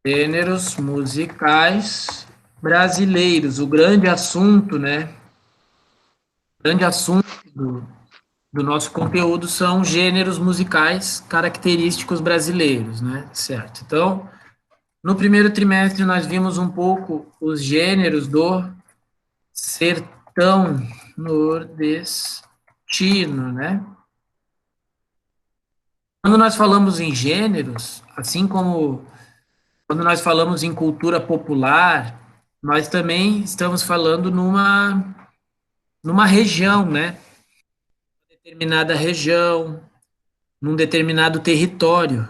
Gêneros musicais brasileiros. O grande assunto, né? O grande assunto do nosso conteúdo são gêneros musicais característicos brasileiros, né? Certo. Então, no primeiro trimestre nós vimos um pouco os gêneros do sertão nordestino, né? Quando nós falamos em gêneros, assim como quando nós falamos em cultura popular, nós também estamos falando numa região, né? Determinada região, num determinado território.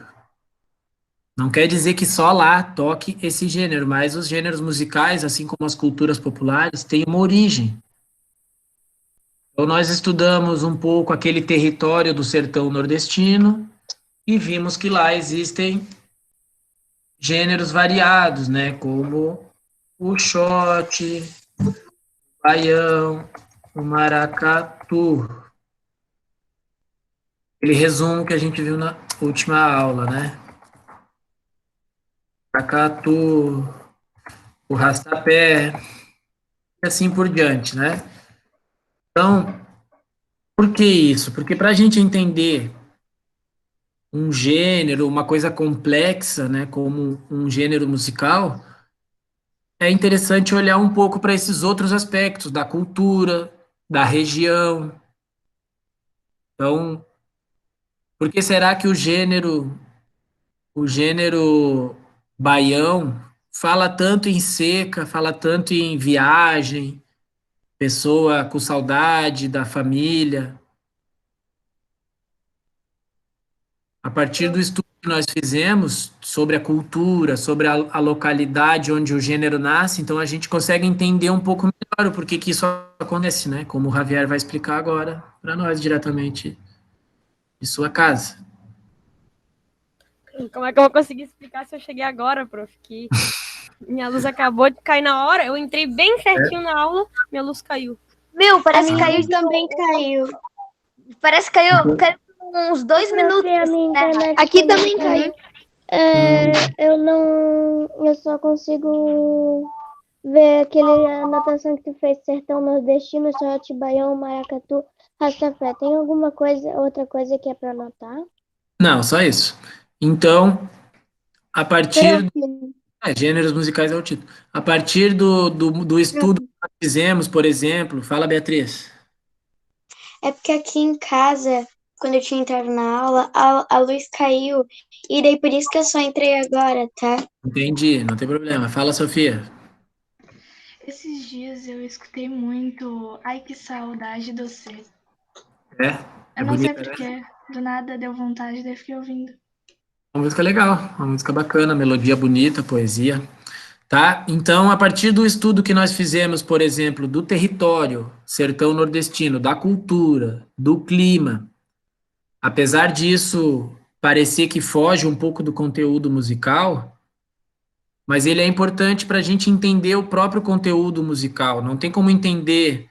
Não quer dizer que só lá toque esse gênero, mas os gêneros musicais, assim como as culturas populares, têm uma origem. Então, nós estudamos um pouco aquele território do sertão nordestino e vimos que lá existem gêneros variados, né? Como o xote, o baião, o maracatu. Aquele resumo que a gente viu na última aula, né? Maracatu, o rastapé, e assim por diante, né? Então, por que isso? Porque para a gente entender um gênero, uma coisa complexa, né, como um gênero musical, é interessante olhar um pouco para esses outros aspectos da cultura, da região. Então, por que será que o gênero baião fala tanto em seca, fala tanto em viagem, pessoa com saudade da família? A partir do estudo que nós fizemos sobre a cultura, sobre a localidade onde o gênero nasce, então a gente consegue entender um pouco melhor o porquê que isso acontece, né? Como o Javier vai explicar agora para nós diretamente de sua casa. Como é que eu vou conseguir explicar se eu cheguei agora, prof? Que minha luz acabou de cair na hora. Eu entrei bem certinho na aula, minha luz caiu. Meu, A parece que minha caiu luz também caiu. Parece que caiu uns 2 minutos. A minha internet Aqui também também caiu. Eu não. Eu só consigo ver aquele anotação que tu fez, sertão nordestino, shot, baião, maracatu, rastafé. Tem alguma coisa, outra coisa que é para anotar? Não, só isso. Então, a partir. Prof, Gêneros musicais é o título. A partir do Prof, estudo que nós fizemos, por exemplo, fala, Beatriz. é porque aqui em casa, quando eu tinha entrado na aula, a luz caiu. E daí por isso que eu só entrei agora, tá? Entendi, não tem problema. Fala, Sofia. Esses dias eu escutei muito Ai que saudade de você. É, é Eu não sei bonita, né? porquê, do nada deu vontade, daí fiquei ouvindo. Uma música legal, uma música bacana, melodia bonita, poesia. Tá? Então, a partir do estudo que nós fizemos, por exemplo, do território sertão nordestino, da cultura, do clima, apesar disso parecer que foge um pouco do conteúdo musical, mas ele é importante para a gente entender o próprio conteúdo musical. Não tem como entender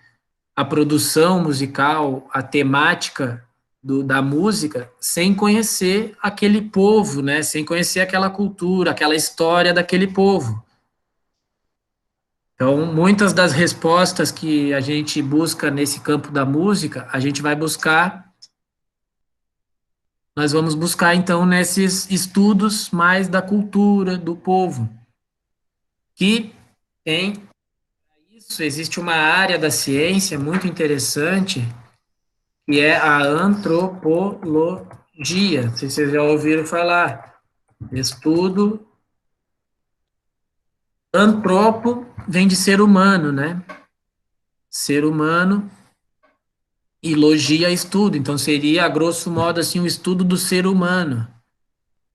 a produção musical, a temática da música, sem conhecer aquele povo, né? Sem conhecer aquela cultura, aquela história daquele povo. Então, muitas das respostas que a gente busca nesse campo da música, a gente vai buscar, nós vamos buscar então nesses estudos mais da cultura do povo, que tem isso, existe uma área da ciência muito interessante, que é a antropologia. Não sei se vocês já ouviram falar. Estudo. Antropo vem de ser humano, né? Ser humano e logia estudo. Então seria, a grosso modo, assim, o estudo do ser humano.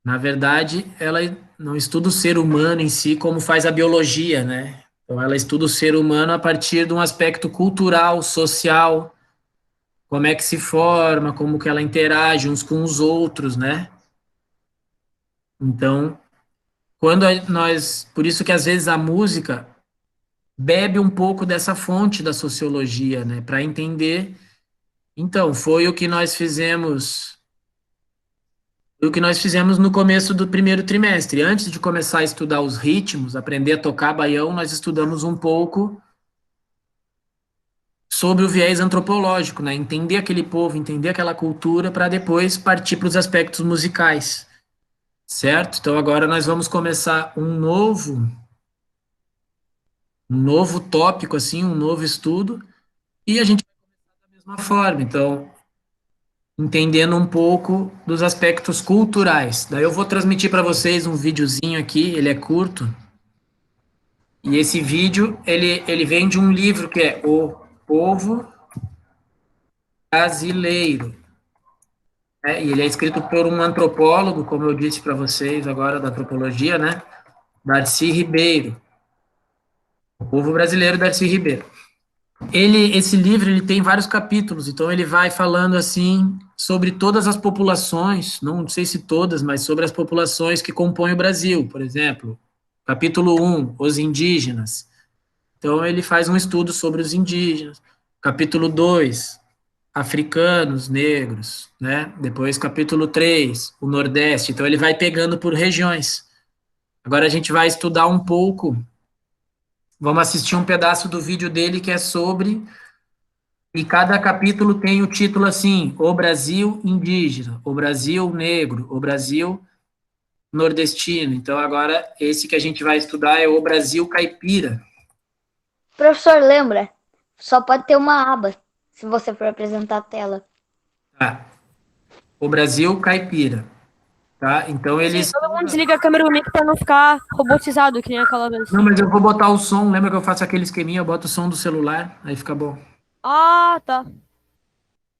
Na verdade, ela não estuda o ser humano em si como faz a biologia, né? Então ela estuda o ser humano a partir de um aspecto cultural, social, como é que se forma, como que ela interage uns com os outros, né? Então, por isso que às vezes a música bebe um pouco dessa fonte da sociologia, né, para entender. Então, foi o que nós fizemos do que nós fizemos no começo do primeiro trimestre. Antes de começar a estudar os ritmos, aprender a tocar baião, nós estudamos um pouco sobre o viés antropológico, né? Entender aquele povo, entender aquela cultura, para depois partir para os aspectos musicais, certo? Então agora nós vamos começar um novo tópico, assim, um novo estudo, e a gente vai da mesma forma. Então, entendendo um pouco dos aspectos culturais. Daí eu vou transmitir para vocês um videozinho aqui, ele é curto, e esse vídeo, ele vem de um livro que é O Povo Brasileiro, né? E ele é escrito por um antropólogo, como eu disse para vocês agora, da antropologia, né? Darcy Ribeiro. O Povo Brasileiro, Darcy Ribeiro. Esse livro, ele tem vários capítulos, então ele vai falando, assim, sobre todas as populações, não sei se todas, mas sobre as populações que compõem o Brasil, por exemplo. Capítulo 1, os indígenas. Então ele faz um estudo sobre os indígenas. Capítulo 2, africanos, negros, né? Depois capítulo 3, o Nordeste. Então ele vai pegando por regiões. Agora a gente vai estudar um pouco. Vamos assistir um pedaço do vídeo dele que é sobre, e cada capítulo tem o título assim: O Brasil Indígena, O Brasil Negro, O Brasil Nordestino. Então agora esse que a gente vai estudar é O Brasil Caipira. Professor, lembra? Só pode ter uma aba se você for apresentar a tela. Tá. O Brasil Caipira. Tá? Então eles... Sim, todo mundo desliga a câmera do mic pra não ficar robotizado, que nem aquela vez. Não, mas eu vou botar o som. Lembra que eu faço aquele esqueminha? Eu boto o som do celular, aí fica bom. Ah, tá.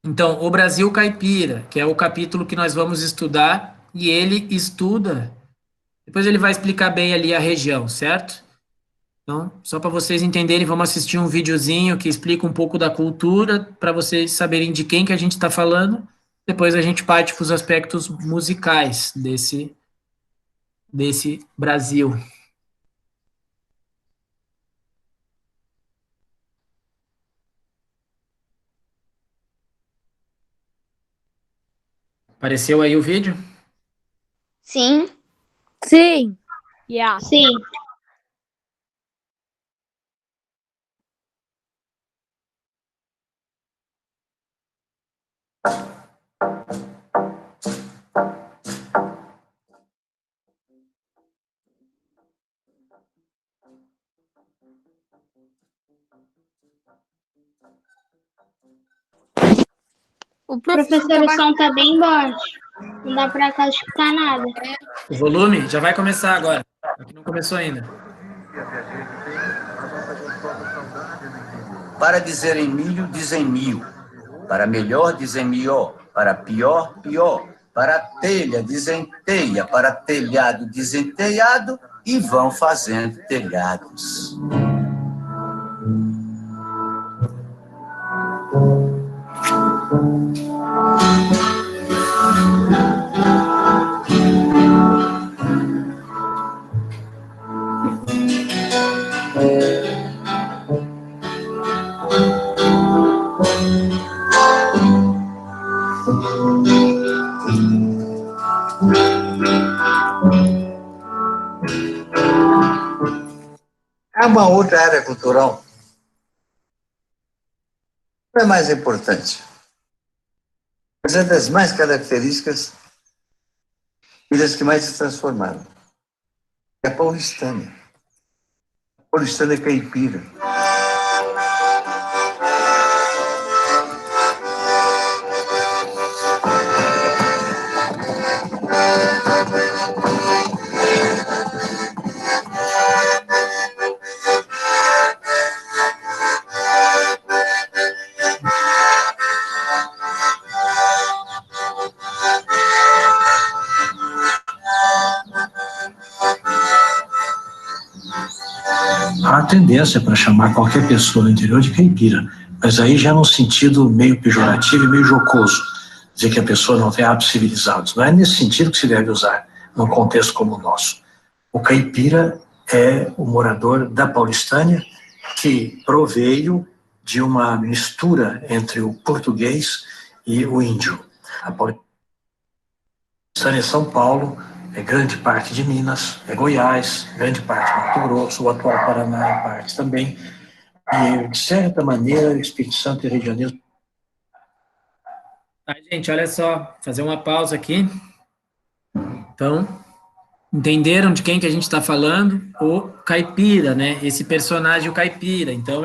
Então, o Brasil Caipira, que é o capítulo que nós vamos estudar, e ele estuda, depois ele vai explicar bem ali a região, certo? Então, só para vocês entenderem, vamos assistir um videozinho que explica um pouco da cultura, para vocês saberem de quem que a gente está falando. Depois a gente parte para os aspectos musicais desse Brasil. Apareceu aí o vídeo? Sim. Sim. Yeah. Sim. Professor, o som tá bem baixo. Não dá pra cá escutar nada. O volume já vai começar agora. Aqui não começou ainda. Para dizer em milho, dizem mil. Para melhor, dizem melhor. Para pior, pior. Para telha, dizem teia. Para telhado, dizem telhado. E vão fazendo telhados. Há uma outra área cultural. Não é mais importante, mas é das mais características e das que mais se transformaram. É a paulistana. A paulistana é caipira. Há tendência para chamar qualquer pessoa no interior de caipira, mas aí já num sentido meio pejorativo e meio jocoso, dizer que a pessoa não tem hábitos civilizados. Não é nesse sentido que se deve usar, num contexto como o nosso. O caipira é o morador da Paulistânia que proveio de uma mistura entre o português e o índio. Estânia é São Paulo, é grande parte de Minas, é Goiás, grande parte de Mato Grosso, o atual Paraná é parte também. E, de certa maneira, o Espírito Santo e Rio de Janeiro. Gente, olha só, fazer uma pausa aqui. Então, entenderam de quem que a gente está falando? O Caipira, né? Esse personagem, o Caipira. Então,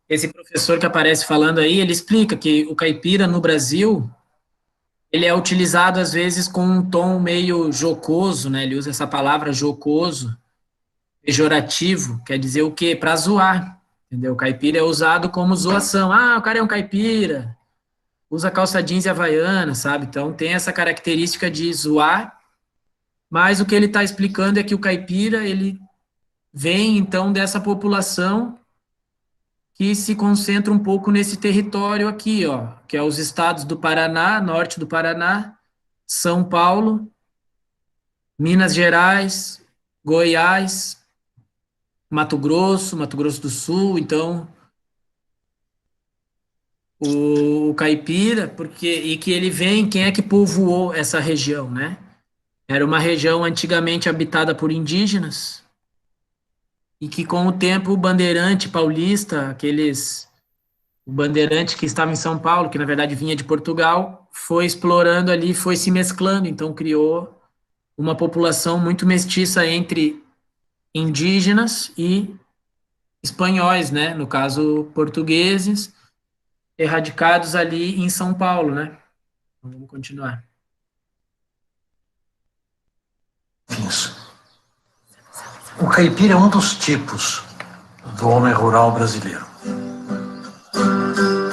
esse professor que aparece falando aí, ele explica que o Caipira no Brasil, ele é utilizado às vezes com um tom meio jocoso, né? Ele usa essa palavra jocoso, pejorativo, quer dizer o quê? Para zoar, entendeu? O caipira é usado como zoação. Ah, o cara é um caipira, usa calça jeans e havaiana, sabe? Então tem essa característica de zoar, mas o que ele está explicando é que o caipira, ele vem então dessa população que se concentra um pouco nesse território aqui, ó, que é os estados do Paraná, norte do Paraná, São Paulo, Minas Gerais, Goiás, Mato Grosso do Sul. Então, o caipira, e que ele vem, quem é que povoou essa região, né? Era uma região antigamente habitada por indígenas, e que com o tempo o bandeirante paulista, o bandeirante que estava em São Paulo, que na verdade vinha de Portugal, foi explorando ali, foi se mesclando, então criou uma população muito mestiça entre indígenas e espanhóis, né? No caso, portugueses, erradicados ali em São Paulo, né? Então, vamos continuar. Isso. O caipira é um dos tipos do homem rural brasileiro.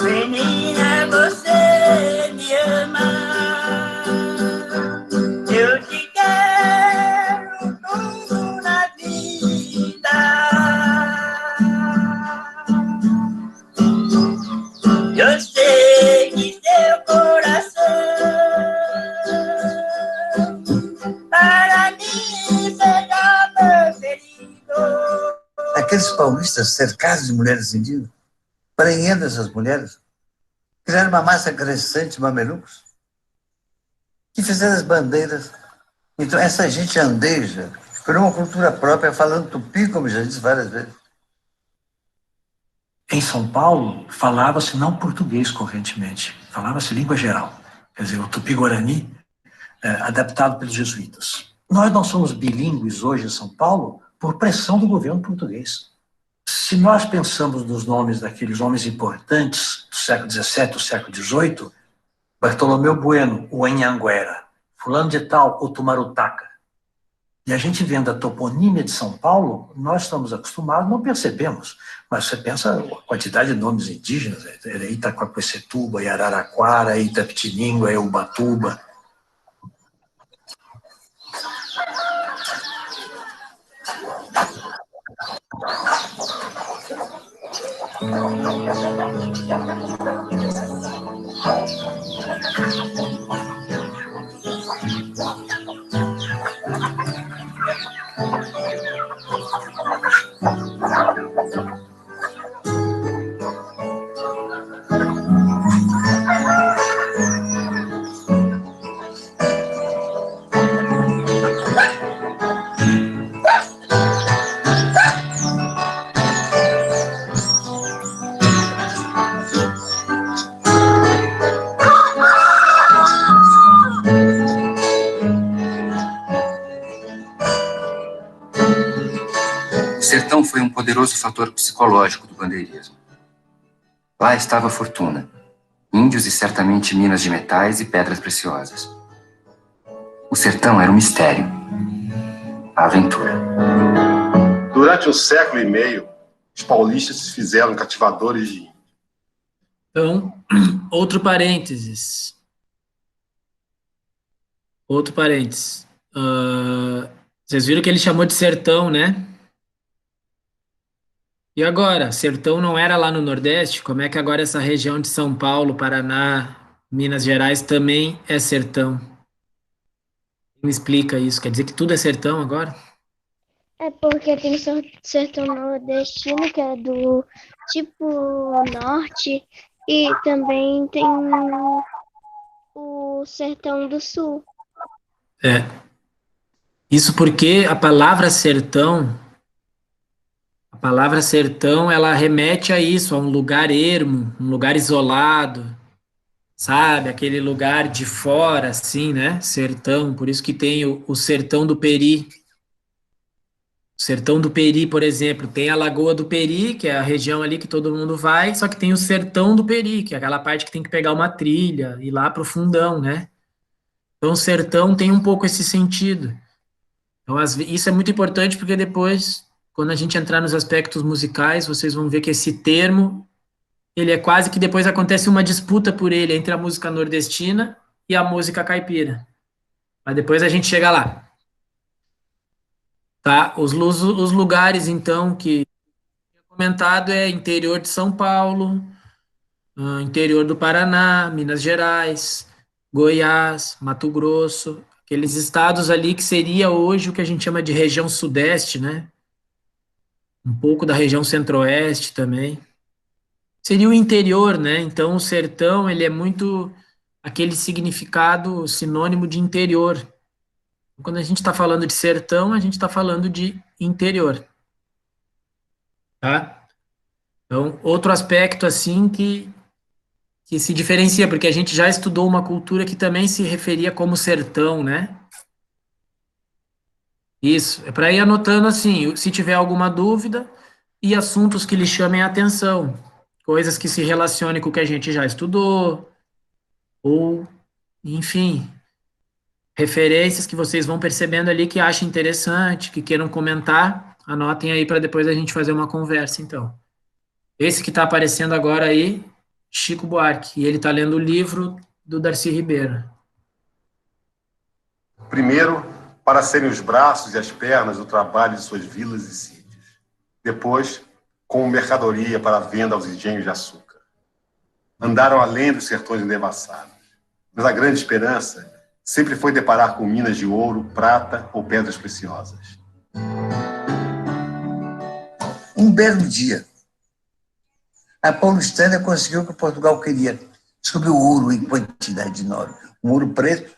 Menina, você me ama, eu te quero tudo na vida. Eu sei que seu coração para mim será preferido. Aqueles paulistas cercados de mulheres indígenas, prendendo essas mulheres, criaram uma massa crescente de mamelucos, que fizeram as bandeiras. Então, essa gente andeja, criou uma cultura própria, falando tupi, como já disse várias vezes. Em São Paulo, falava-se não português correntemente, falava-se língua geral, quer dizer, o tupi-guarani, adaptado pelos jesuítas. Nós não somos bilíngues hoje em São Paulo por pressão do governo português. Se nós pensamos nos nomes daqueles homens importantes do século XVII, do século XVIII, Bartolomeu Bueno, o Anhanguera, fulano de tal, o Tumarutaca, e a gente vendo a toponímia de São Paulo, nós estamos acostumados, não percebemos, mas você pensa a quantidade de nomes indígenas, Itaquaquecetuba, Araraquara, Itapetininga, Ubatuba. O sertão foi um poderoso fator psicológico do bandeirismo. Lá estava a fortuna, índios e certamente minas de metais e pedras preciosas. O sertão era um mistério, a aventura. Durante um século e meio, os paulistas se fizeram cativadores de índios. Então, outro parênteses. Vocês viram que ele chamou de sertão, né? E agora, sertão não era lá no Nordeste? Como é que agora essa região de São Paulo, Paraná, Minas Gerais também é sertão? Me explica isso. Quer dizer que tudo é sertão agora? É porque tem sertão nordestino, que é do tipo norte, e também tem o sertão do sul. É. Isso porque a palavra sertão, ela remete a isso, a um lugar ermo, um lugar isolado, sabe? Aquele lugar de fora, assim, né? Sertão, por isso que tem o sertão do Peri. O sertão do Peri, por exemplo, tem a Lagoa do Peri, que é a região ali que todo mundo vai, só que tem o sertão do Peri, que é aquela parte que tem que pegar uma trilha, ir lá pro fundão, né? Então, o sertão tem um pouco esse sentido. Então, isso é muito importante porque depois, quando a gente entrar nos aspectos musicais, vocês vão ver que esse termo, ele é quase que depois acontece uma disputa por ele entre a música nordestina e a música caipira. Mas depois a gente chega lá. Tá? Os lugares, então, que comentado é interior de São Paulo, interior do Paraná, Minas Gerais, Goiás, Mato Grosso, aqueles estados ali que seria hoje o que a gente chama de região sudeste, né? Um pouco da região centro-oeste também. Seria o interior, né? Então o sertão, ele é muito aquele significado sinônimo de interior. Quando a gente está falando de sertão, a gente está falando de interior. Tá? Então, outro aspecto, assim, que se diferencia, porque a gente já estudou uma cultura que também se referia como sertão, né? Isso, é para ir anotando assim, se tiver alguma dúvida, e assuntos que lhe chamem a atenção, coisas que se relacionem com o que a gente já estudou, ou, enfim, referências que vocês vão percebendo ali que achem interessante, que queiram comentar, anotem aí para depois a gente fazer uma conversa, então. Esse que está aparecendo agora aí, Chico Buarque, e ele está lendo o livro do Darcy Ribeiro. Primeiro, para serem os braços e as pernas do trabalho de suas vilas e sítios. Depois, como mercadoria para a venda aos engenhos de açúcar. Andaram além dos sertões endevassados. Mas a grande esperança sempre foi deparar com minas de ouro, prata ou pedras preciosas. Um belo dia, a paulistânia conseguiu o que Portugal queria. Descobriu ouro em quantidade enorme. Um ouro preto.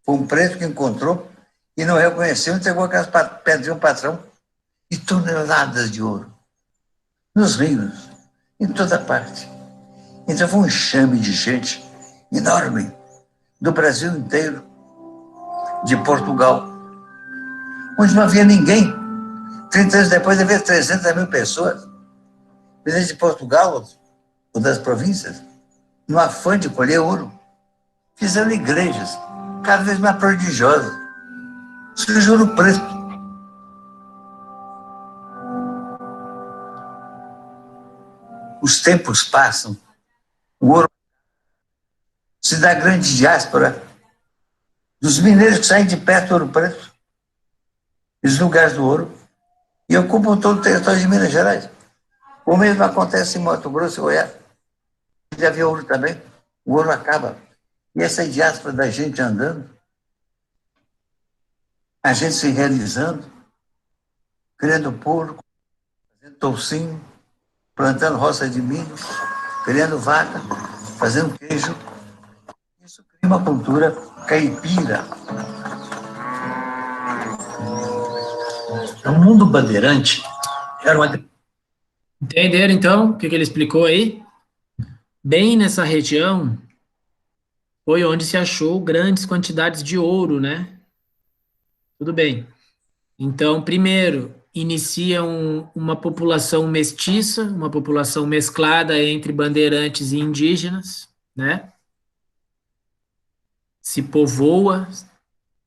Foi um preto que encontrou e não reconheceu, entregou aquelas pedras ao patrão. E toneladas de ouro. Nos rios, em toda parte. Então foi um enxame de gente enorme, do Brasil inteiro, de Portugal, onde não havia ninguém. 30 anos depois havia 300 mil pessoas. Presidente de Portugal, ou das províncias, no afã de colher ouro, fizeram igrejas cada vez mais prodigiosas. Surgiu ouro preto. Os tempos passam, o ouro se dá grande diáspora dos mineiros que saem de perto do Ouro Preto, os lugares do ouro, e ocupam todo o território de Minas Gerais. O mesmo acontece em Mato Grosso e Goiás. Já havia ouro também, o ouro acaba. E essa diáspora da gente andando, a gente se realizando, criando porco, fazendo toucinho, plantando roça de milho, criando vaca, fazendo queijo. Isso cria uma cultura caipira. O mundo bandeirante era uma... Entenderam, então, o que ele explicou aí? Bem nessa região foi onde se achou grandes quantidades de ouro, né? Tudo bem. Então, primeiro, inicia uma população mestiça, uma população mesclada entre bandeirantes e indígenas, né? Se povoa,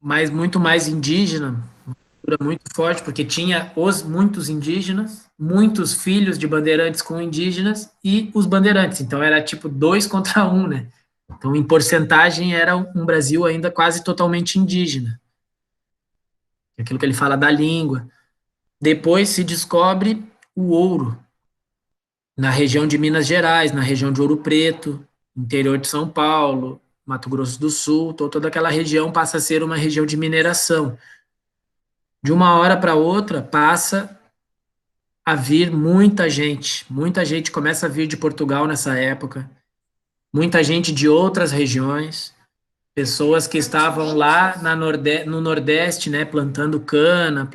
mas muito mais indígena, uma cultura muito forte, porque tinha muitos indígenas, muitos filhos de bandeirantes com indígenas e os bandeirantes. Então, era tipo 2 contra 1, né? Então, em porcentagem, era um Brasil ainda quase totalmente indígena. Aquilo que ele fala da língua. Depois se descobre o ouro na região de Minas Gerais, na região de Ouro Preto, interior de São Paulo, Mato Grosso do Sul, toda aquela região passa a ser uma região de mineração. De uma hora para outra, passa a vir muita gente começa a vir de Portugal nessa época, muita gente de outras regiões, pessoas que estavam lá no Nordeste, né, plantando cana,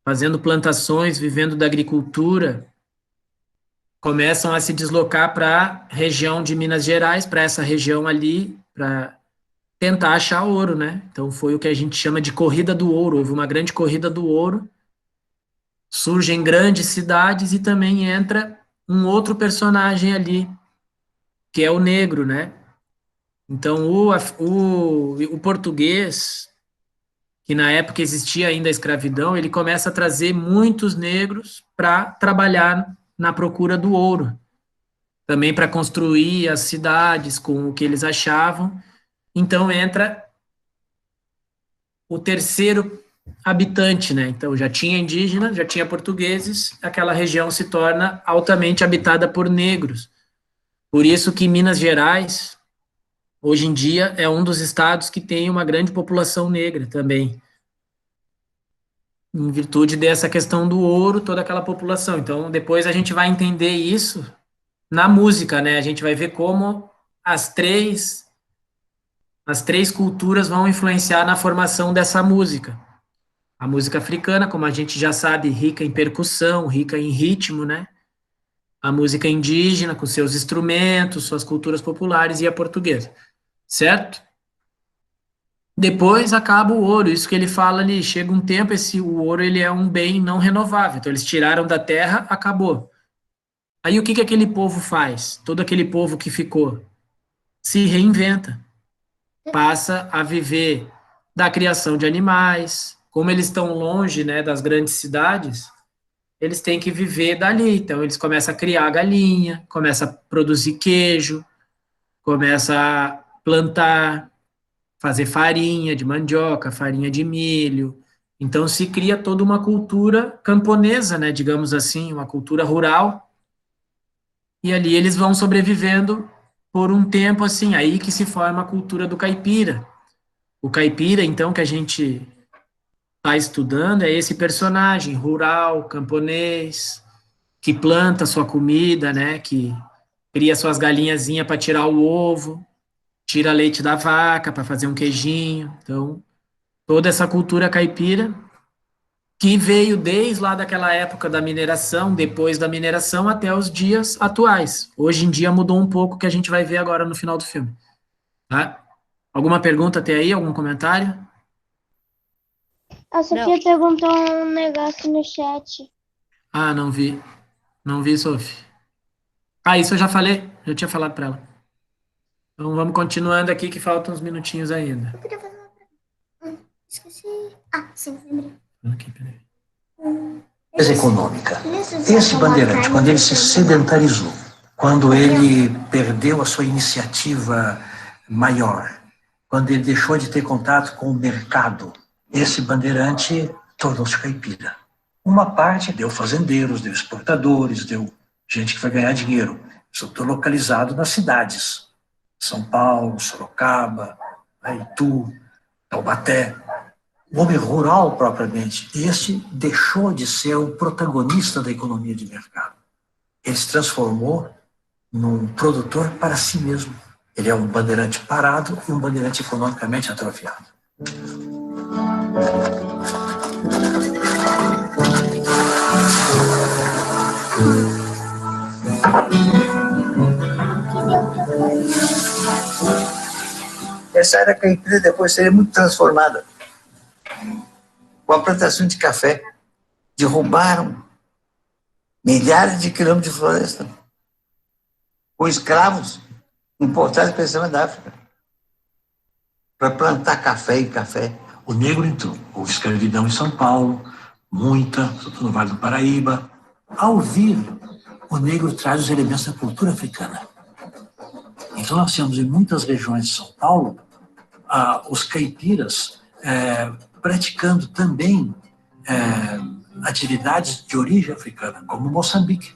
fazendo plantações, vivendo da agricultura, começam a se deslocar para a região de Minas Gerais, para essa região ali, para tentar achar ouro, né? Então foi o que a gente chama de corrida do ouro. Houve uma grande corrida do ouro, surgem grandes cidades e também entra um outro personagem ali, que é o negro, né? Então o português, que na época existia ainda a escravidão, ele começa a trazer muitos negros para trabalhar na procura do ouro, também para construir as cidades com o que eles achavam. Então entra o terceiro habitante, né? Então já tinha indígenas, já tinha portugueses, aquela região se torna altamente habitada por negros. Por isso que Minas Gerais, hoje em dia, é um dos estados que tem uma grande população negra também, em virtude dessa questão do ouro, toda aquela população. Então, depois a gente vai entender isso na música, né? A gente vai ver como as três culturas vão influenciar na formação dessa música. A música africana, como a gente já sabe, rica em percussão, rica em ritmo, né? A música indígena, com seus instrumentos, suas culturas populares, e a portuguesa, certo? Depois acaba o ouro, isso que ele fala ali, chega um tempo, o ouro ele é um bem não renovável, então eles tiraram da terra, acabou. Aí o que aquele povo faz? Todo aquele povo que ficou se reinventa, passa a viver da criação de animais, como eles estão longe, né, das grandes cidades, eles têm que viver dali, então eles começam a criar galinha, começam a produzir queijo, começam a plantar, fazer farinha de mandioca, farinha de milho. Então se cria toda uma cultura camponesa, né, digamos assim, uma cultura rural, e ali eles vão sobrevivendo por um tempo assim, aí que se forma a cultura do caipira. O caipira, então, que a gente está estudando, é esse personagem rural, camponês, que planta sua comida, né, que cria suas galinhazinhas para tirar o ovo, tira leite da vaca para fazer um queijinho. Então, toda essa cultura caipira que veio desde lá daquela época da mineração, depois da mineração, até os dias atuais. Hoje em dia mudou um pouco, que a gente vai ver agora no final do filme. Tá? Alguma pergunta até aí? Algum comentário? A Sofia perguntou um negócio no chat. Ah, não vi. Não vi, Sophie. Ah, isso eu já falei. Já tinha falado para ela. Então vamos continuando aqui, que faltam uns minutinhos ainda. Eu queria fazer uma pergunta. Esqueci. Ah, sim, lembrei. Aqui, peraí. Econômica. Esse bandeirante, quando ele se sedentarizou, quando ele perdeu a sua iniciativa maior, quando ele deixou de ter contato com o mercado, esse bandeirante tornou-se caipira. Uma parte deu fazendeiros, deu exportadores, deu gente que vai ganhar dinheiro. Isso tudo localizado nas cidades. São Paulo, Sorocaba, Itu, Taubaté. O homem rural, propriamente, este deixou de ser o protagonista da economia de mercado. Ele se transformou num produtor para si mesmo. Ele é um bandeirante parado e um bandeirante economicamente atrofiado. Essa área caipira depois seria muito transformada com a plantação de café. Derrubaram milhares de quilômetros de floresta com escravos importados especialmente da África para plantar café e café. O negro entrou. Houve escravidão em São Paulo, muita, sobretudo no Vale do Paraíba. Ao vir, o negro traz os elementos da cultura africana. Então nós temos em muitas regiões de São Paulo os caipiras praticando também atividades de origem africana, como Moçambique,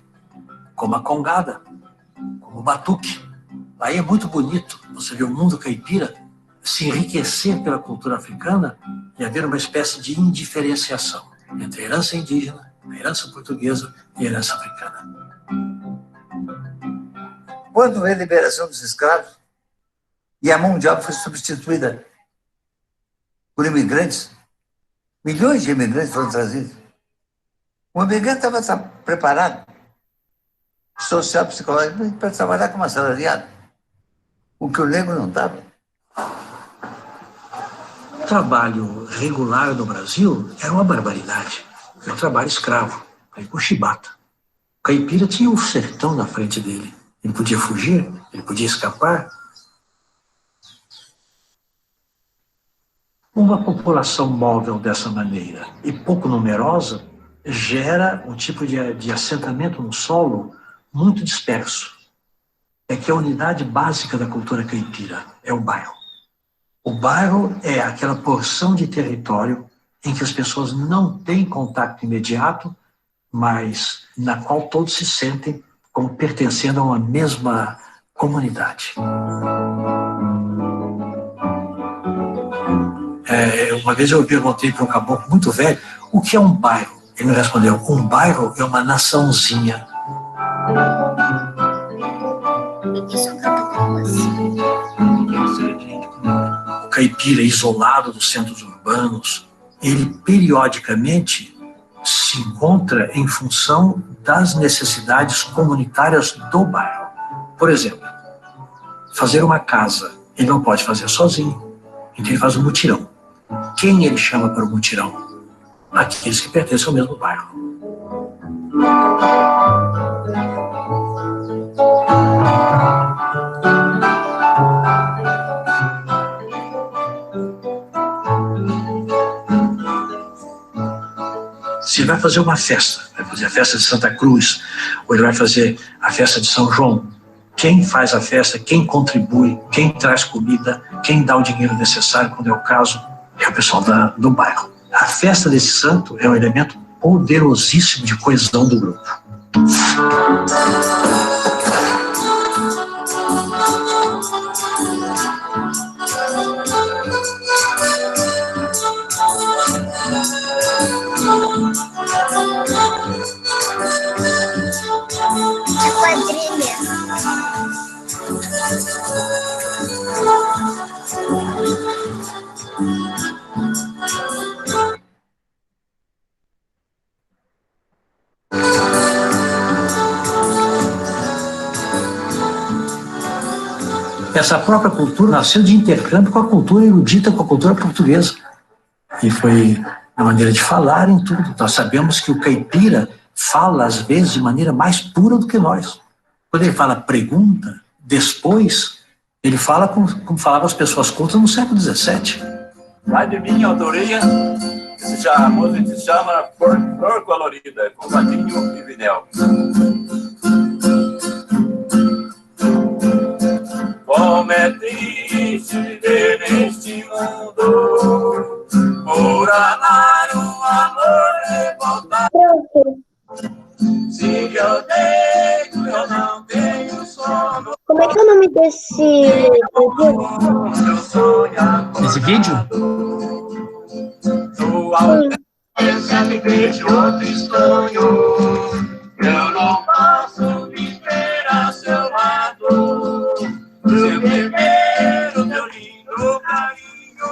como a congada, como o batuque. Aí é muito bonito você ver o mundo caipira se enriquecer pela cultura africana e haver uma espécie de indiferenciação entre a herança indígena, a herança portuguesa e a herança africana. Quando veio a liberação dos escravos, E a mão de obra foi substituída por imigrantes. Milhões de imigrantes foram trazidos. O imigrante estava preparado, social, psicológico, para trabalhar como assalariado. O que o negro não estava. O trabalho regular no Brasil era uma barbaridade. Era um trabalho escravo, aí com chibata. O caipira tinha o sertão na frente dele. Ele podia fugir, ele podia escapar. Uma população móvel dessa maneira e pouco numerosa gera um tipo de assentamento no solo muito disperso. É que a unidade básica da cultura caipira é o bairro. O bairro é aquela porção de território em que as pessoas não têm contato imediato, mas na qual todos se sentem como pertencendo a uma mesma comunidade. Uma vez eu perguntei para um caboclo muito velho o que é um bairro. Ele me respondeu: um bairro é uma naçãozinha. O caipira isolado dos centros urbanos, ele periodicamente se encontra em função das necessidades comunitárias do bairro. Por exemplo, fazer uma casa, ele não pode fazer sozinho, então ele faz um mutirão. Quem ele chama para o mutirão? Aqueles que pertencem ao mesmo bairro. Se ele vai fazer uma festa, vai fazer a festa de Santa Cruz, ou ele vai fazer a festa de São João, quem faz a festa, quem contribui, quem traz comida, quem dá o dinheiro necessário quando é o caso, é o pessoal do bairro. A festa desse santo é um elemento poderosíssimo de coesão do grupo. Essa própria cultura nasceu de intercâmbio com a cultura erudita, com a cultura portuguesa. E foi a maneira de falar em tudo. Nós sabemos que o caipira fala, às vezes, de maneira mais pura do que nós. Quando ele fala pergunta, depois, ele fala como falavam as pessoas cultas no século XVII. Vai de minha autoria, a música se chama Flor Colorida, com Vadinho e Vinel. Como é triste viver neste mundo, por amar um amor revoltado. Se eu deito, eu não tenho sono. Como é que é o nome desse vídeo? Eu me vejo outro estranho. Eu não posso viver a seu lado. Seu primeiro, teu lindo carinho.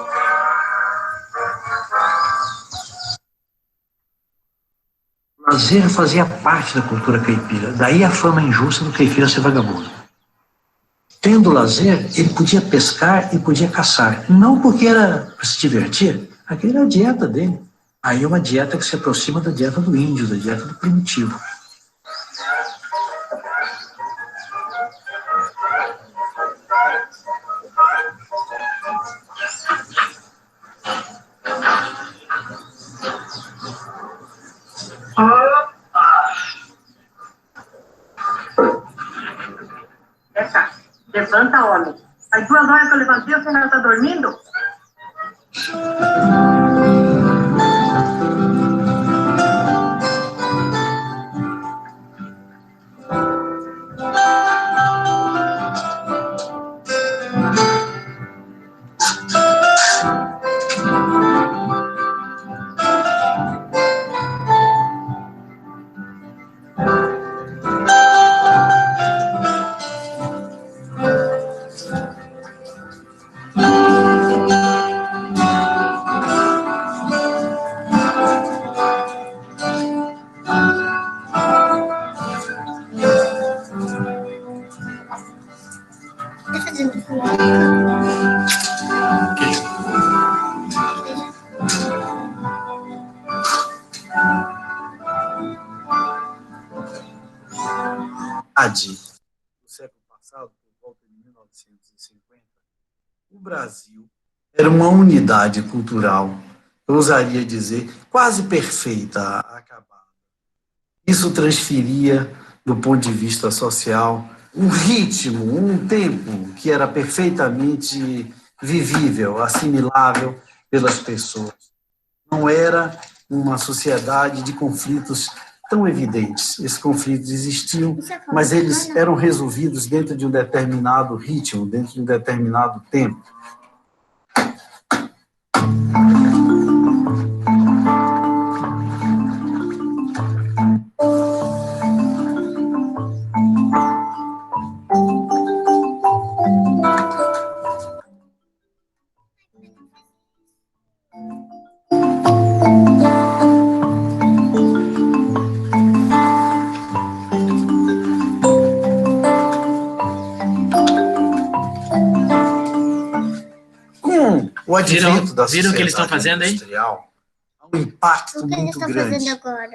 O lazer fazia parte da cultura caipira, daí a fama injusta do caipira ser vagabundo. Tendo lazer, ele podia pescar e podia caçar, não porque era para se divertir, aquela era a dieta dele. Aí é uma dieta que se aproxima da dieta do índio, da dieta do primitivo. Levanta, homem. As 2 horas que eu levantei, você ainda está dormindo? metade do século passado, por volta de 1950, o Brasil era uma unidade cultural, eu ousaria dizer, quase perfeita, acabada. Isso transferia, do ponto de vista social, um ritmo, um tempo que era perfeitamente vivível, assimilável pelas pessoas. Não era uma sociedade de conflitos tão evidentes. Esses conflitos existiam, mas eles eram resolvidos dentro de um determinado ritmo, dentro de um determinado tempo. O advento da Viram o que eles estão sociedade fazendo aí? industrial há um impacto muito grande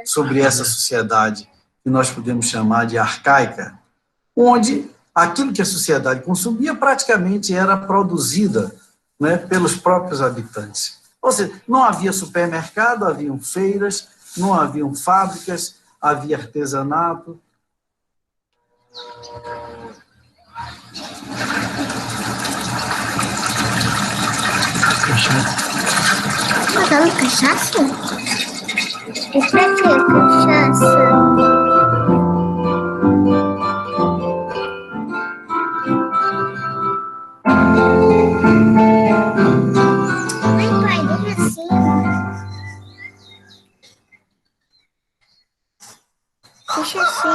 sobre essa sociedade que nós podemos chamar de arcaica, onde aquilo que a sociedade consumia praticamente era produzida, né, pelos próprios habitantes. Ou seja, não havia supermercado, haviam feiras, não haviam fábricas, havia artesanato. Tá dando cachaça? E pra que cachaça? Ai, pai, deixa assim. Deixa assim.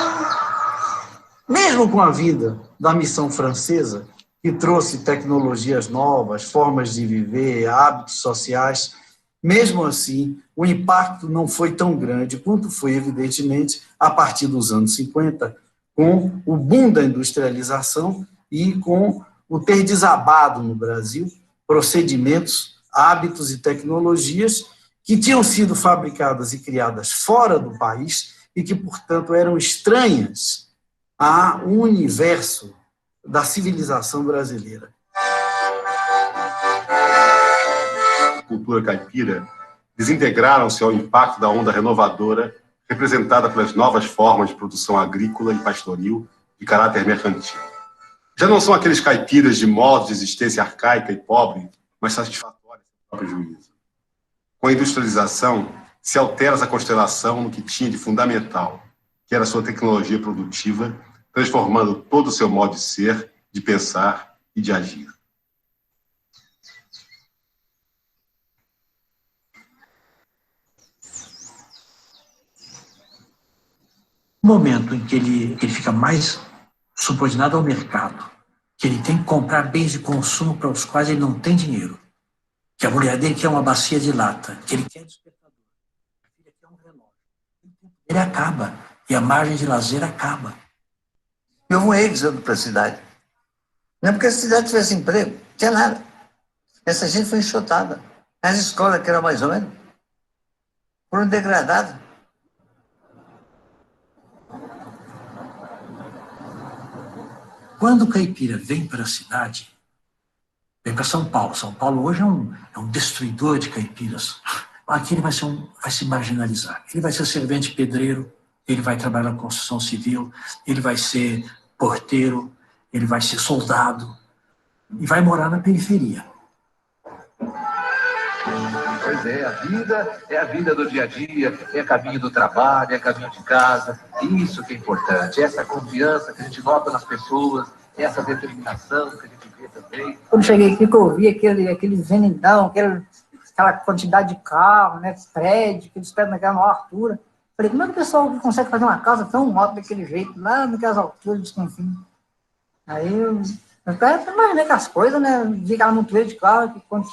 Mesmo com a vinda da missão francesa, que trouxe tecnologias novas, formas de viver, hábitos sociais, mesmo assim, o impacto não foi tão grande quanto foi, evidentemente, a partir dos anos 50, com o boom da industrialização e com o ter desabado no Brasil procedimentos, hábitos e tecnologias que tinham sido fabricadas e criadas fora do país e que, portanto, eram estranhas ao universo da civilização brasileira. A cultura caipira desintegraram-se ao impacto da onda renovadora representada pelas novas formas de produção agrícola e pastoril de caráter mercantil. Já não são aqueles caipiras de modo de existência arcaica e pobre, mas satisfatórios do próprio juízo. Com a industrialização, se altera essa constelação no que tinha de fundamental, que era a sua tecnologia produtiva, transformando todo o seu modo de ser, de pensar e de agir. No momento em que ele fica mais subordinado ao mercado, que ele tem que comprar bens de consumo para os quais ele não tem dinheiro, que a mulher dele quer uma bacia de lata, que ele quer despertador, que a filha quer um relógio, ele acaba, e a margem de lazer acaba. Eu voei dizendo para a cidade. Não é porque a cidade tivesse emprego, não tinha nada. Essa gente foi enxotada. As escolas, que eram mais ou menos, foram degradadas. Quando o caipira vem para a cidade, vem para São Paulo. São Paulo hoje é um destruidor de caipiras. Aqui ele vai se marginalizar. Ele vai ser servente pedreiro, ele vai trabalhar na construção civil, ele vai ser porteiro, ele vai ser soldado e vai morar na periferia. Pois é, a vida do dia a dia, é caminho do trabalho, é caminho de casa, isso que é importante, essa confiança que a gente nota nas pessoas, essa determinação que a gente vê também. Quando cheguei aqui, que eu vi aquele avenidão, aquela quantidade de carro, né, prédio, aqueles prédios naquela maior altura, falei, como é que o pessoal consegue fazer uma casa tão alta daquele jeito, lá naquelas alturas, desconfio. Aí eu até imaginei que as coisas, né, vi aquela montoeira de carro, que quando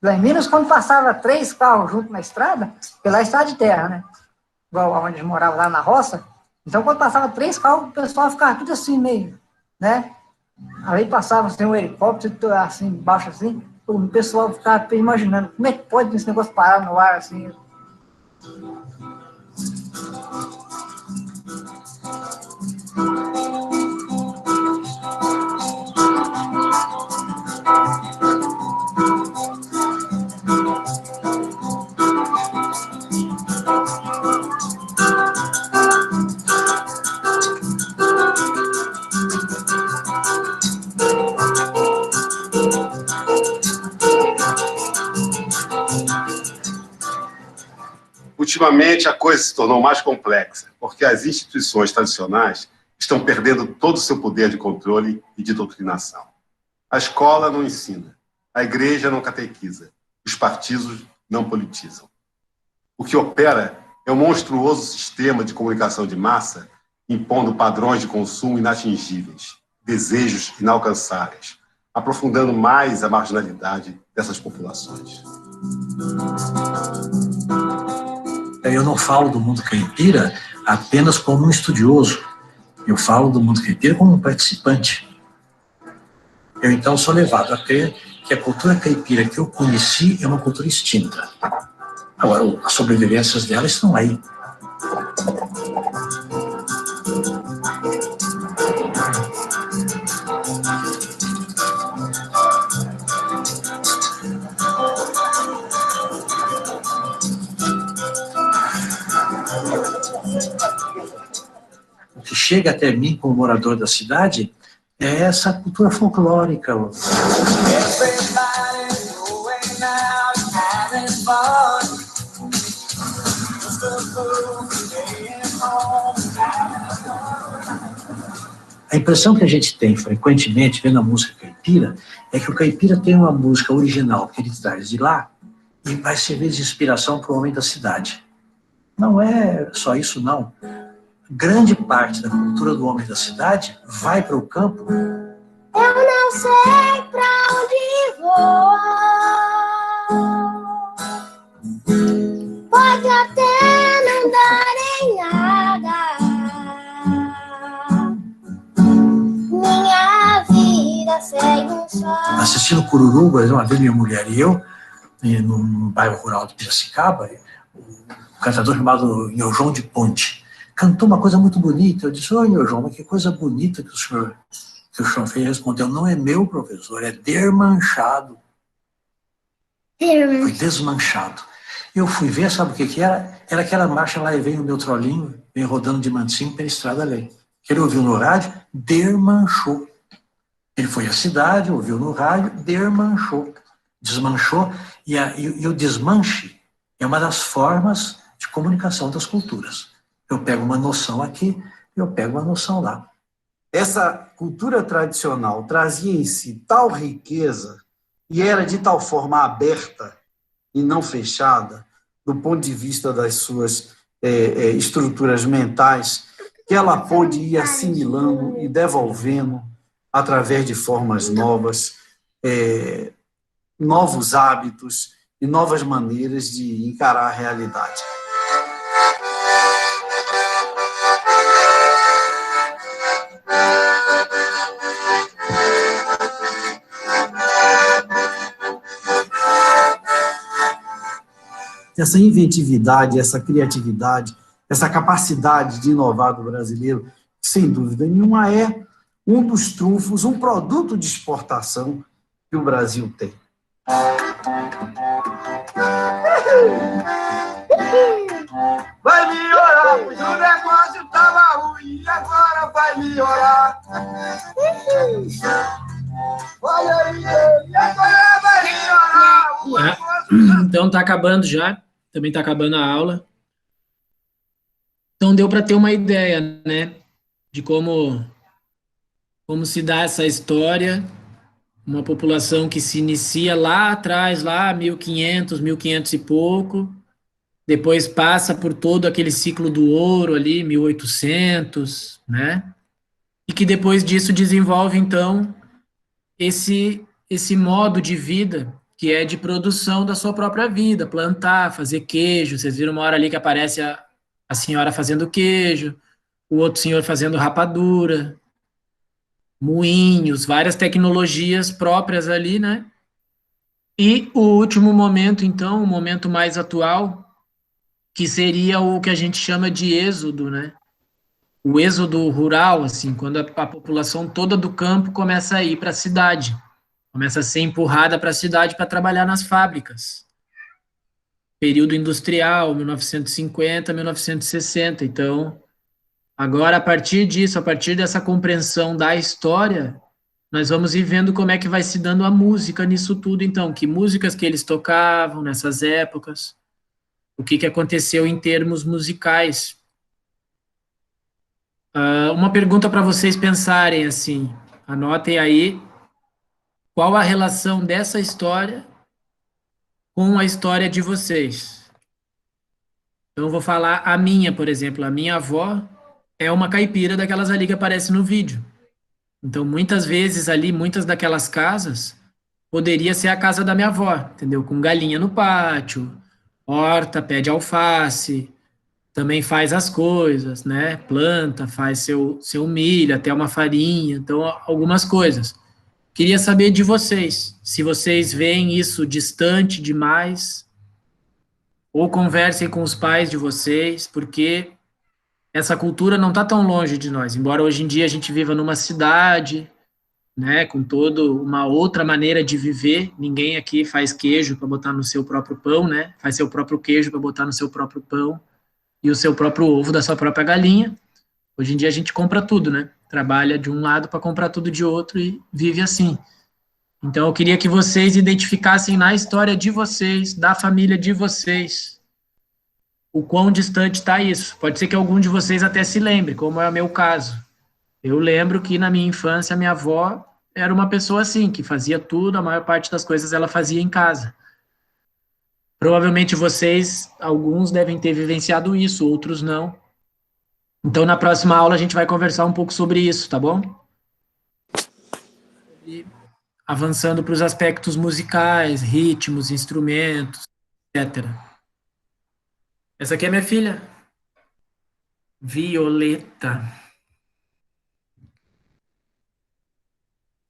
lá em Minas, quando passava 3 carros juntos na estrada, porque lá é estrada de terra, né? Igual onde eu morava lá na roça. Então, quando passava 3 carros, o pessoal ficava tudo assim, meio, né? Aí passava assim, um helicóptero, assim, embaixo assim, o pessoal ficava imaginando, como é que pode esse negócio parar no ar, assim? Ultimamente, a coisa se tornou mais complexa, porque as instituições tradicionais estão perdendo todo o seu poder de controle e de doutrinação. A escola não ensina, a igreja não catequiza, os partidos não politizam. O que opera é um monstruoso sistema de comunicação de massa impondo padrões de consumo inatingíveis, desejos inalcançáveis, aprofundando mais a marginalidade dessas populações. Eu não falo do mundo caipira apenas como um estudioso. Eu falo do mundo caipira como um participante. Eu, então, sou levado a crer que a cultura caipira que eu conheci é uma cultura extinta. Agora, as sobrevivências dela estão aí. O que chega até mim como morador da cidade é essa cultura folclórica. A impressão que a gente tem frequentemente vendo a música caipira é que o caipira tem uma música original que ele traz de lá e vai servir de inspiração para o homem da cidade. Não é só isso, não. Grande parte da cultura do homem da cidade vai para o campo. Eu não sei pra onde vou. Pode até não dar em nada. Minha vida segue um só. Assistindo Cururuba, uma vez minha mulher e eu, num bairro rural de Piracicaba, um cantador chamado João de Ponte cantou uma coisa muito bonita. Eu disse: ô, João, mas que coisa bonita que o senhor fez. Ele respondeu: não é meu, professor, é dermanchado. Foi desmanchado. Eu fui ver, sabe o que era? Era aquela marcha lá e vem o meu trolinho, vem rodando de mansinho pela estrada além. Que ele ouviu no rádio, dermanchou. Ele foi à cidade, ouviu no rádio, dermanchou. Desmanchou. E o desmanche é uma das formas de comunicação das culturas. Eu pego uma noção aqui, eu pego uma noção lá. Essa cultura tradicional trazia em si tal riqueza e era de tal forma aberta e não fechada, do ponto de vista das suas estruturas mentais, que ela pôde ir assimilando e devolvendo através de formas novas, novos hábitos e novas maneiras de encarar a realidade. Essa inventividade, essa criatividade, essa capacidade de inovar do brasileiro, sem dúvida nenhuma, é um dos trunfos, um produto de exportação que o Brasil tem. Vai melhorar, pois o negócio estava ruim e agora vai melhorar. Olha aí, e agora vai melhorar. Então tá acabando já, também tá acabando a aula. Então deu para ter uma ideia, né, de como se dá essa história, uma população que se inicia lá atrás, lá 1500 e pouco, depois passa por todo aquele ciclo do ouro ali, 1800, né, e que depois disso desenvolve, então, esse modo de vida que é de produção da sua própria vida, plantar, fazer queijo. Vocês viram uma hora ali que aparece a senhora fazendo queijo, o outro senhor fazendo rapadura, moinhos, várias tecnologias próprias ali, né? E o último momento, então, o momento mais atual, que seria o que a gente chama de êxodo, né? O êxodo rural, assim, quando a população toda do campo começa a ir para a cidade. Começa a ser empurrada para a cidade para trabalhar nas fábricas. Período industrial, 1950, 1960. Então, agora, a partir disso, a partir dessa compreensão da história, nós vamos ir vendo como é que vai se dando a música nisso tudo. Então, que músicas que eles tocavam nessas épocas, o que aconteceu em termos musicais. Uma pergunta para vocês pensarem assim, anotem aí, qual a relação dessa história com a história de vocês? Então, eu vou falar a minha, por exemplo. A minha avó é uma caipira daquelas ali que aparece no vídeo. Então, muitas vezes ali, muitas daquelas casas, poderia ser a casa da minha avó, entendeu? Com galinha no pátio, horta, pé de alface, também faz as coisas, né? Planta, faz seu milho, até uma farinha, então algumas coisas. Queria saber de vocês, se vocês veem isso distante demais, ou conversem com os pais de vocês, porque essa cultura não está tão longe de nós, embora hoje em dia a gente viva numa cidade, né, com toda uma outra maneira de viver. Ninguém aqui faz queijo para botar no seu próprio pão, né? Faz seu próprio queijo para botar no seu próprio pão e o seu próprio ovo da sua própria galinha. Hoje em dia a gente compra tudo, né? Trabalha de um lado para comprar tudo de outro e vive assim. Então eu queria que vocês identificassem na história de vocês, da família de vocês, o quão distante está isso. Pode ser que algum de vocês até se lembre, como é o meu caso. Eu lembro que na minha infância, minha avó era uma pessoa assim, que fazia tudo, a maior parte das coisas ela fazia em casa. Provavelmente vocês, alguns devem ter vivenciado isso, outros não. Então, na próxima aula, a gente vai conversar um pouco sobre isso, tá bom? E avançando para os aspectos musicais, ritmos, instrumentos, etc. Essa aqui é minha filha, Violeta.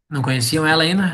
Não conheciam ela ainda?